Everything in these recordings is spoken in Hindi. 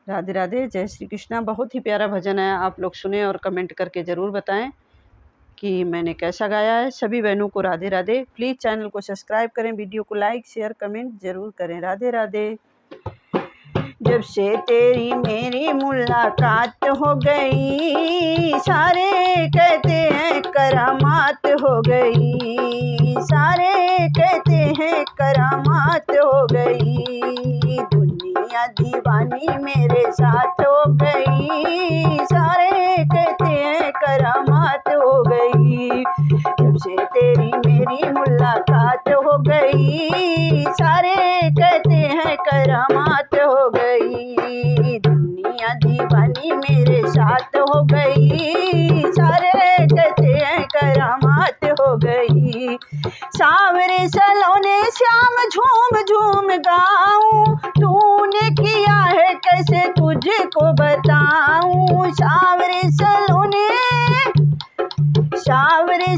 राधे राधे, जय श्री कृष्णा। बहुत ही प्यारा भजन है, आप लोग सुने और कमेंट करके ज़रूर बताएं कि मैंने कैसा गाया है। सभी बहनों को राधे राधे। प्लीज़ चैनल को सब्सक्राइब करें, वीडियो को लाइक शेयर कमेंट ज़रूर करें। राधे राधे। जब से तेरी मेरी मुलाकात हो गई, सारे कहते हैं करामात हो गई, सारे कहते हैं करामात हो गई, दुनिया दीवानी मेरे साथ हो गई, सारे कहते हैं करामात हो गई। जब से तेरी मेरी मुलाकात हो गई, सारे कहते हैं करामात हो गई, दुनिया दीवानी मेरे साथ हो गई, सारे कहते हैं करामात हो गई। सावरे सलोने श्याम झूम झूम गाऊं, तूने किया है कैसे तुझको बताऊं, सावरे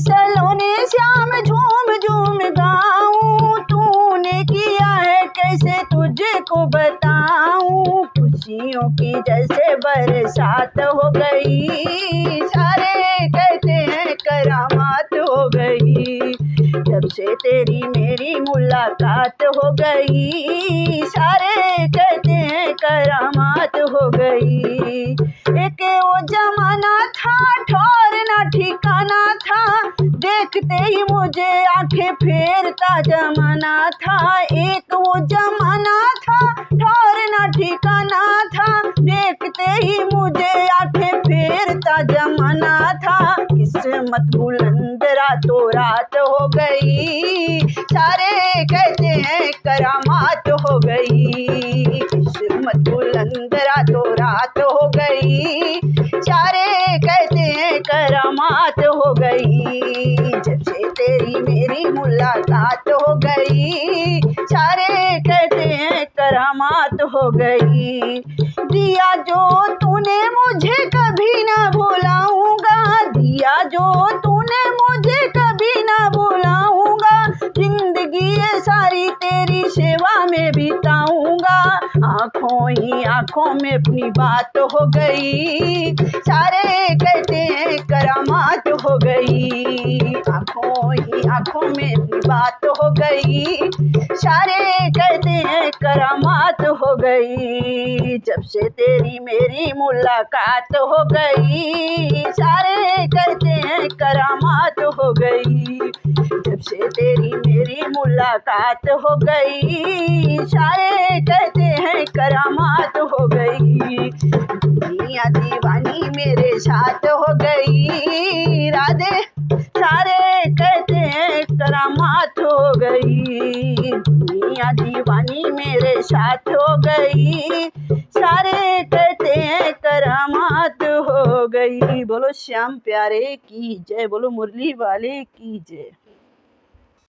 सलोने श्याम झूम झूम गाऊं, तूने किया है कैसे तुझको बताऊं, खुशियों की जैसे बरसात हो गई, सारे कहते हैं करामात हो गई। जब से तेरी मेरी मुलाकात हो गई, सारे कहते हैं करामात हो गई। एक वो जमाना था ठौरना ठिकाना था, देखते ही मुझे आंखें फेरता जमाना था, एक वो जमाना था ठौरना ठिकाना था, देखते ही मुझे आंखें फेरता जमाना था, किस्मत बुलंद रातों रात हो गई, सारे कहते हैं करामात हो गई, किस्मत बुलंद रातों रात हो गई, सारे कहते हैं करामात हो गई। जब से तेरी मेरी मुलाकात हो गई, सारे कहते हैं करामात हो गई। दिया जो तूने मुझे कभी ना भुलाऊंगा, दिया जो तूने मुझे कभी ना भुलाऊंगा, जिंदगी ये सारी तेरी सेवा में बिताऊंगा, आँखों ही आँखों में अपनी बात हो गई, सारे कहते हैं करामात हो गई, आँखों ही आँखों में अपनी बात हो गई, सारे कहते हैं करामात हो गई। जब से तेरी मेरी मुलाकात हो गई, सारे कहते हैं करामात हो गई। जब से तेरी मेरी मुलाकात हो गई, सारे कहते हैं करामात हो गई, दुनिया दीवानी मेरे साथ हो गई, राधे सारे कहते हैं करामात हो गई, दुनिया दीवानी मेरे साथ हो गई, सारे कहते हैं करामात हो गई। बोलो श्याम प्यारे की जय, बोलो मुरली वाले की जय।